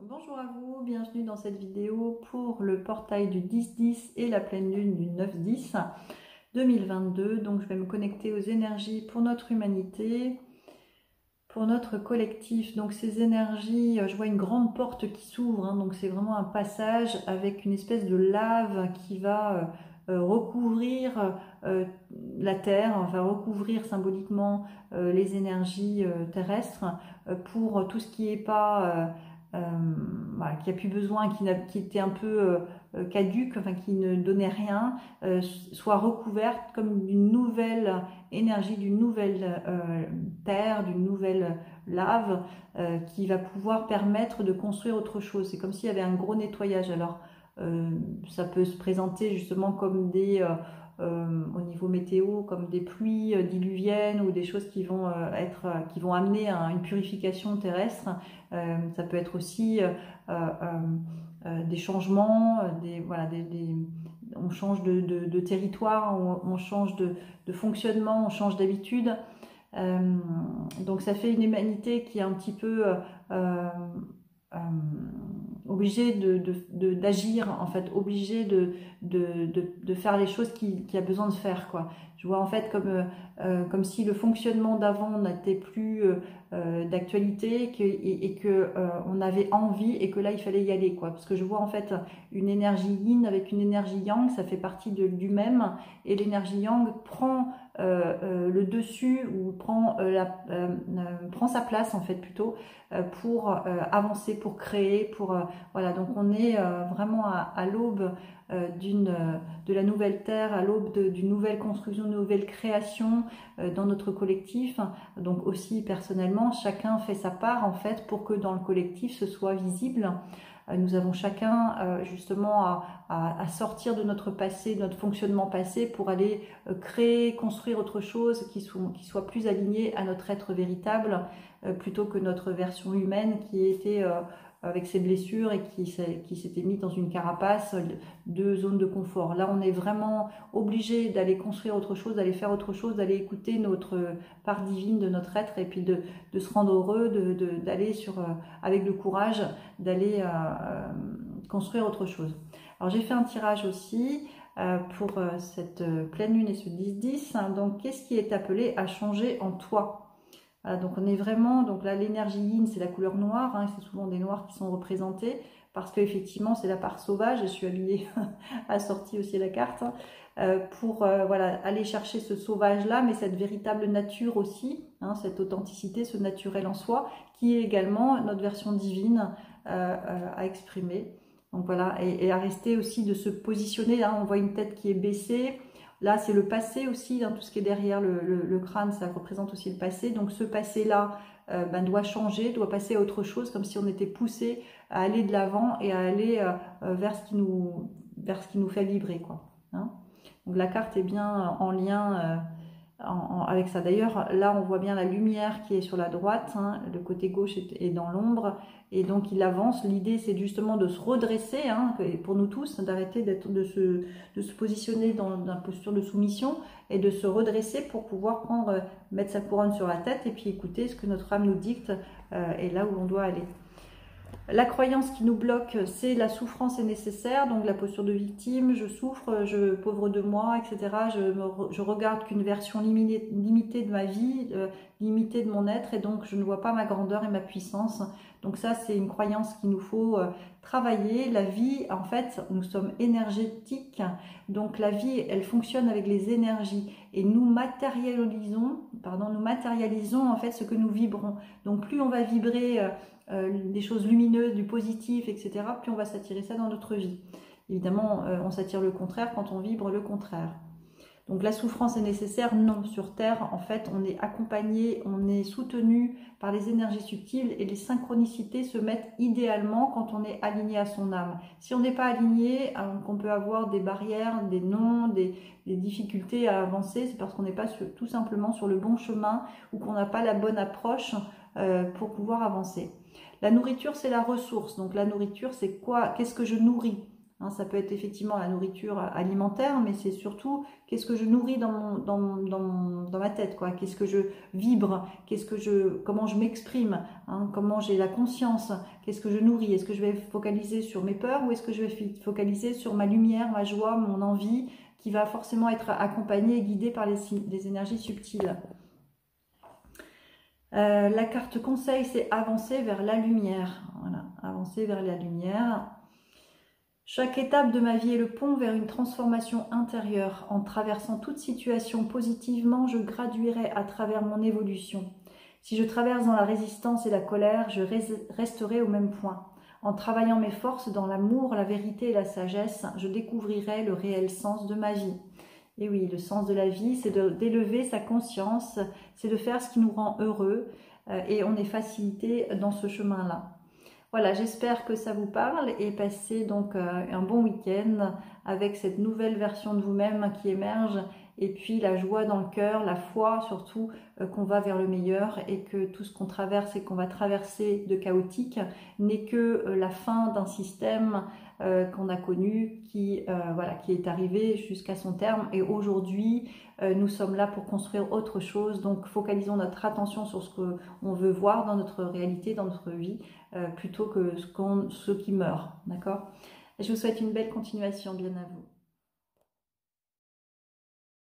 Bonjour à vous, bienvenue dans cette vidéo pour le portail du 10-10 et la pleine lune du 9-10 2022. Donc je vais me connecter aux énergies pour notre humanité, pour notre collectif. Donc ces énergies, je vois une grande porte qui s'ouvre, donc c'est vraiment un passage avec une espèce de lave qui va recouvrir la Terre, enfin recouvrir symboliquement les énergies terrestres pour tout ce qui n'est pas... voilà, qui a plus besoin, qui était un peu caduque, enfin qui ne donnait rien, soit recouverte comme d'une nouvelle énergie, d'une nouvelle terre, d'une nouvelle lave qui va pouvoir permettre de construire autre chose. C'est comme s'il y avait un gros nettoyage. Alors ça peut se présenter justement comme au niveau météo, comme des pluies diluviennes ou des choses qui vont qui vont amener à une purification terrestre. Ça peut être aussi des changements, on change de territoire, on change de fonctionnement, on change d'habitude. Donc ça fait une humanité qui est un petit peu euh, obligée d'agir, en fait, obligée de faire les choses qui a besoin de faire, quoi. Je vois en fait comme si le fonctionnement d'avant n'était plus d'actualité et que on avait envie et que là il fallait y aller, quoi. Parce que je vois en fait une énergie yin avec une énergie yang, ça fait partie du même, et l'énergie yang prend le dessus ou prend sa place en fait plutôt pour avancer, pour créer, voilà. Donc on est vraiment à l'aube de la nouvelle terre, à l'aube d'une nouvelle construction, d'une nouvelle création dans notre collectif. Donc aussi personnellement, chacun fait sa part en fait pour que dans le collectif ce soit visible. Nous avons chacun justement à sortir de notre passé, de notre fonctionnement passé pour aller créer, construire autre chose qui soit plus aligné à notre être véritable plutôt que notre version humaine qui était avec ses blessures et qui s'était mis dans une carapace de zone de confort. Là, on est vraiment obligé d'aller construire autre chose, d'aller faire autre chose, d'aller écouter notre part divine de notre être et puis de se rendre heureux, d'aller avec le courage, d'aller construire autre chose. Alors, j'ai fait un tirage aussi pour cette pleine lune et ce 10-10. Donc, qu'est-ce qui est appelé à changer en toi? Voilà, donc on est vraiment, donc là l'énergie yin c'est la couleur noire, c'est souvent des noirs qui sont représentés parce qu'effectivement c'est la part sauvage, je suis habillée assortie aussi la carte, pour voilà, aller chercher ce sauvage là, mais cette véritable nature aussi, cette authenticité, ce naturel en soi, qui est également notre version divine à exprimer. Donc voilà, et à rester aussi de se positionner, on voit une tête qui est baissée. Là, c'est le passé aussi, tout ce qui est derrière le crâne, ça représente aussi le passé. Donc ce passé-là doit changer, doit passer à autre chose, comme si on était poussé à aller de l'avant et à aller vers ce qui nous fait vibrer, quoi. Donc la carte est bien en lien avec ça. D'ailleurs, là, on voit bien la lumière qui est sur la droite, le côté gauche est dans l'ombre, et donc il avance. L'idée, c'est justement de se redresser, pour nous tous, d'arrêter de se positionner dans une posture de soumission et de se redresser pour pouvoir mettre sa couronne sur la tête et puis écouter ce que notre âme nous dicte et là où l'on doit aller. La croyance qui nous bloque, c'est la souffrance est nécessaire, donc la posture de victime, je souffre, je pauvre de moi, etc. Je regarde qu'une version limitée de ma vie, limitée de mon être, et donc je ne vois pas ma grandeur et ma puissance. Donc ça, c'est une croyance qu'il nous faut travailler. La vie, en fait, nous sommes énergétiques, donc la vie, elle fonctionne avec les énergies, et nous matérialisons en fait ce que nous vibrons. Donc plus on va vibrer des choses lumineuses, du positif, etc., plus on va s'attirer ça dans notre vie. Évidemment, on s'attire le contraire quand on vibre le contraire. Donc la souffrance est nécessaire? Non. Sur Terre, en fait, on est accompagné, on est soutenu par les énergies subtiles et les synchronicités se mettent idéalement quand on est aligné à son âme. Si on n'est pas aligné, on peut avoir des barrières, des non, des difficultés à avancer, c'est parce qu'on n'est pas tout simplement sur le bon chemin ou qu'on n'a pas la bonne approche pour pouvoir avancer. La nourriture, c'est la ressource. Donc la nourriture, c'est quoi? Qu'est-ce que je nourris? Hein, ça peut être effectivement la nourriture alimentaire, mais c'est surtout qu'est-ce que je nourris dans ma tête, quoi. Qu'est-ce que je vibre, comment je m'exprime, hein, comment j'ai la conscience, qu'est-ce que je nourris. Est-ce que je vais focaliser sur mes peurs ou est-ce que je vais focaliser sur ma lumière, ma joie, mon envie, qui va forcément être accompagnée et guidée par les énergies subtiles. La carte conseil, c'est avancer vers la lumière. Voilà, avancer vers la lumière. Chaque étape de ma vie est le pont vers une transformation intérieure. En traversant toute situation positivement, je graduerai à travers mon évolution. Si je traverse dans la résistance et la colère, je resterai au même point. En travaillant mes forces dans l'amour, la vérité et la sagesse, je découvrirai le réel sens de ma vie. Et oui, le sens de la vie, c'est d'élever sa conscience, c'est de faire ce qui nous rend heureux et on est facilité dans ce chemin-là. Voilà, j'espère que ça vous parle et passez donc un bon week-end avec cette nouvelle version de vous-même qui émerge et puis la joie dans le cœur, la foi surtout qu'on va vers le meilleur et que tout ce qu'on traverse et qu'on va traverser de chaotique n'est que la fin d'un système qu'on a connu qui est arrivé jusqu'à son terme et aujourd'hui nous sommes là pour construire autre chose, donc focalisons notre attention sur ce qu'on veut voir dans notre réalité, dans notre vie plutôt que ce qui meurt, d'accord? Je vous souhaite une belle continuation, bien à vous.